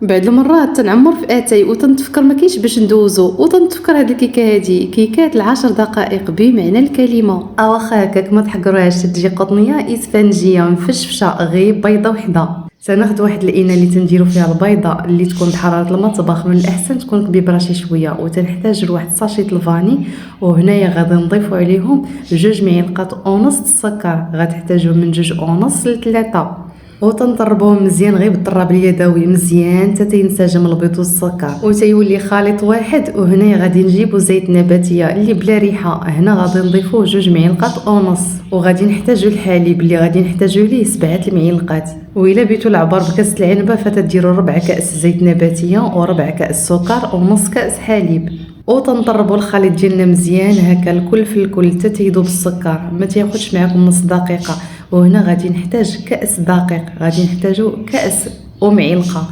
بعض المرات تنعمر في اتاي وتنتفكر ما كاينش باش ندوزو وتنتفكر هاد الكيكه هادي كيكات العشر دقائق بمعنى الكلمه. واخا هكاك ما تحقروهاش، تجي قطنيه اسفنجيه مفشفشه غير بيضه وحده. سناخذ واحد الاناء اللي تنديرو فيها البيضه اللي تكون بحراره المطبخ، من الاحسن تكون كبيبره شي شويه، وتنحتاج لواحد ساشيط الفاني. وهنايا غادي نضيفو عليهم 2 معالق السكر، غتحتاجو من 2.5 ل 3، وتنضربوهم مزيان غير بالضراب اليدوي مزيان حتى ينسجم البيض والسكر وتيولي خليط واحد. وهنا غادي نجيبو زيت نباتيه اللي بلا ريحه، هنا غادي نضيفوه 2 معالق وغادي نحتاجو الحليب اللي غادي نحتاجو ليه 7 المعالق. وإلا بيتو العبار بكاس العنبه فتديروا 4 كأس زيت نباتيه وربع كأس سكر ونص كأس حليب. وتنضربوا الخليط ديالنا مزيان هكا الكل في الكل حتى تيذوب السكر، ما تياخذش معكم نص دقيقه. وهنا غادي نحتاج كأس دقيق، غادي نحتاجو كأس ومعلقه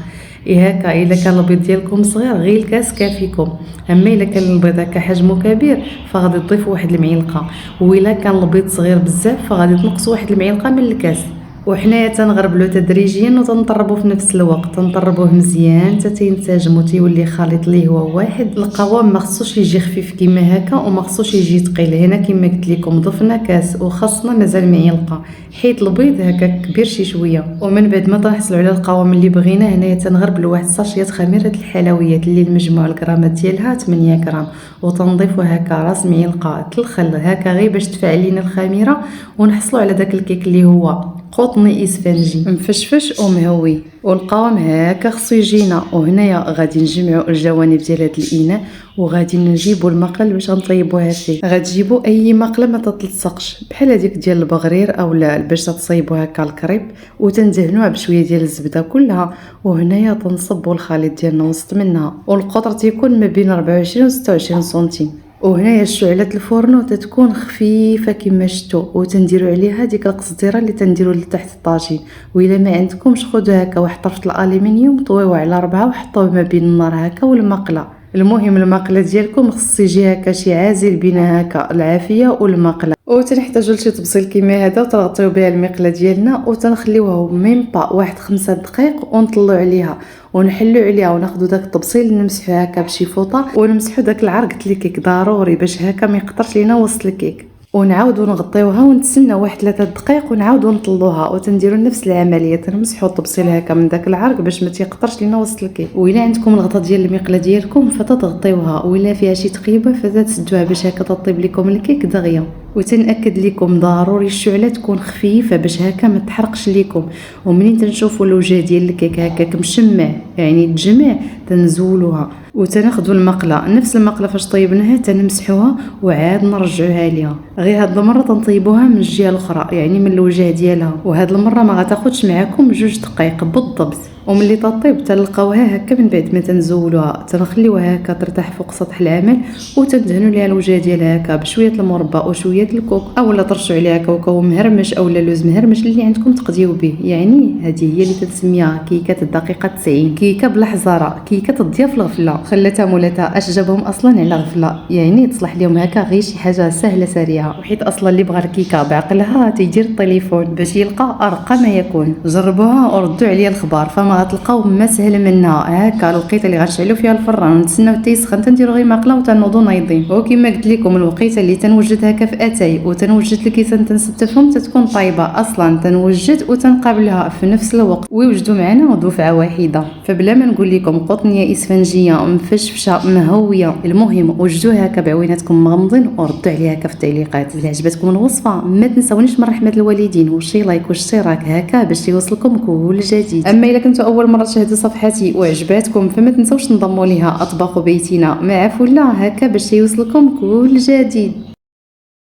هكا. الا كان البيض ديالكم صغير غير الكاس كافيكم، اما الا كان البيض هكا حجمه كبير فغادي تضيفوا 1 المعلقه، والا كان البيض صغير بزاف فغادي تنقصوا 1 المعلقه من الكاس. وحنايا تنغربلو تدريجيا وتنطربو في نفس الوقت، تنطربوه مزيان حتى تينسجم وتيولي خليط ليه هو واحد. القوام ما خصوش يجي خفيف كيما هكا وما خصوش يجي ثقيل. هنا كيما قلت لكم ضفنا كاس وخاصنا مازال معلقه، حيت البيض هكا كبير شي شويه. ومن بعد ما تنحصلوا على القوام اللي بغينا، هنايا تنغربلو واحد ساشيات خميره الحلويات اللي المجموع الغرامات ديالها 8 غرام، وتنضيفوا هكا راس معلقه الخل هكا غير باش تفعل لينا الخميره، ونحصلوا على داك الكيك اللي هو قطني اسفنجي مفشفش ومهوي. والقوام هكا خصو يجينا. وهنايا غادي نجمعوا الجوانب ديال هذا الاناء وغادي نجيبوا المقله باش نطيبوها فيه. غتجيبوا اي مقله ما تتلصقش بحال هذيك ديال البغرير اولا باش تصايبوا هكا الكريب، وتندهنوها بشويه ديال الزبده كلها. وهنايا تنصبوا الخليط ديالنا وسط منها، والقطر تيكون ما بين 24 و 26 سنتيم. وهنايا شعلة الفرن تتكون خفيفه كما شفتوا، وتنديروا عليها ديك القصديره اللي تنديروا لتحت الطاجين. والا ما عندكمش خذوا هكا واحد طرف الالومنيوم طويوه على 4 وحطوه ما بين النار هكا والمقله. المهم المقله ديالكم خص يجي هكا شي عازل بين هكا العافيه والمقله. وتنحتاجوا لشي تبصيل كيما هذا وتغطيو بها المقله ديالنا وتنخليوها ميم با واحد 5 دقائق ونطلعوا عليها ونحلوا عليها وناخذوا داك التبصيل نمسحوه هكا بشي فوطه ونمسحوا داك العرق ديال الكيك ضروري باش هكا ما يقطرش لينا وسط الكيك. ونعاودوا نغطيوها ونتسناو واحد 3 دقائق ونعاودوا نطلوها وتنديروا نفس العمليه، تنمسحوا الطبسيل هكا من داك العرق باش ما تيقطرش لينا وسط الكيك. وإلا عندكم الغطا ديال المقله ديالكم فتتغطيوها، وإلا فيها شي تقيبه فتتسدوها باش هكا تطيب لكم الكيك دغيا. وتنأكد لكم ضروري الشعله تكون خفيفه باش هكا ما تحرقش لكم. ومنين تنشوفوا الوجه ديال الكيك هكاك مشمع يعني تجمع تنزولوها وتناخذوا المقله نفس المقله فاش طيبناها تنمسحوها وعاد نرجعوها ليها. غير هاد المره تنطيبوها من الجهه الاخرى يعني من الوجه ديالها، وهاد المره ما غتاخذش معكم 2 دقائق بالضبط. وملي تطيب تلقاوها هكا من بعد ما تنزولوها تنخليوها هكا ترتاح فوق سطح العمل وتندهنوا ليها الوجه ديالها هكا بشويه المربى وشويه الكوك، اولا ترشوا عليها كاوكاو مهرمش اولا لوز مهرمش اللي عندكم تقديو به. يعني هذه هي اللي تنسميها كيكه الدقيقه 90، كيكه بلا حزاره، كيكه الضياف الغفله. خلاتها مولاتها اش جابهم اصلا على غفله، يعني تصلح لهم هكا غير شي حاجه سهله سريعه. وحيت اصلا اللي بغى الكيكه بعقلها تيدير التليفون باش يلقى ارقى ما يكون. جربوها وردوا عليا الخبر، فما غتلقاو ما سهل منها. هكا الوقيته اللي غنشعلوا فيها الفران ونتسناو حتى يسخن تنديروا غير ماكله وتنوضوا نايضين. وكما قلت لكم الوقيته اللي تنوجد هكا في اتاي وتنوجد الكيسان تنستفهم تتكون طايبه اصلا، تنوجد وتنقابلها في نفس الوقت ويوجدوا معنا دفعه واحده. فبلا ما نقول لكم قطنيه اسفنجيه مفشفشه مهويه. المهم وجدوها هكا بعويناتكم مغمضين وردوا عليها هكا في التعليقات. اذا عجبتكم الوصفه ما تنساونيش من رحمه الوالدين وشي لايك واشتراك هكا باش يوصلكم كل جديد. اما الا كنتوا اول مره تشاهدوا صفحتي وعجباتكم فما تنسوش تنضموا ليها اطباق بيتنا مع فله هكا باش يوصلكم كل جديد.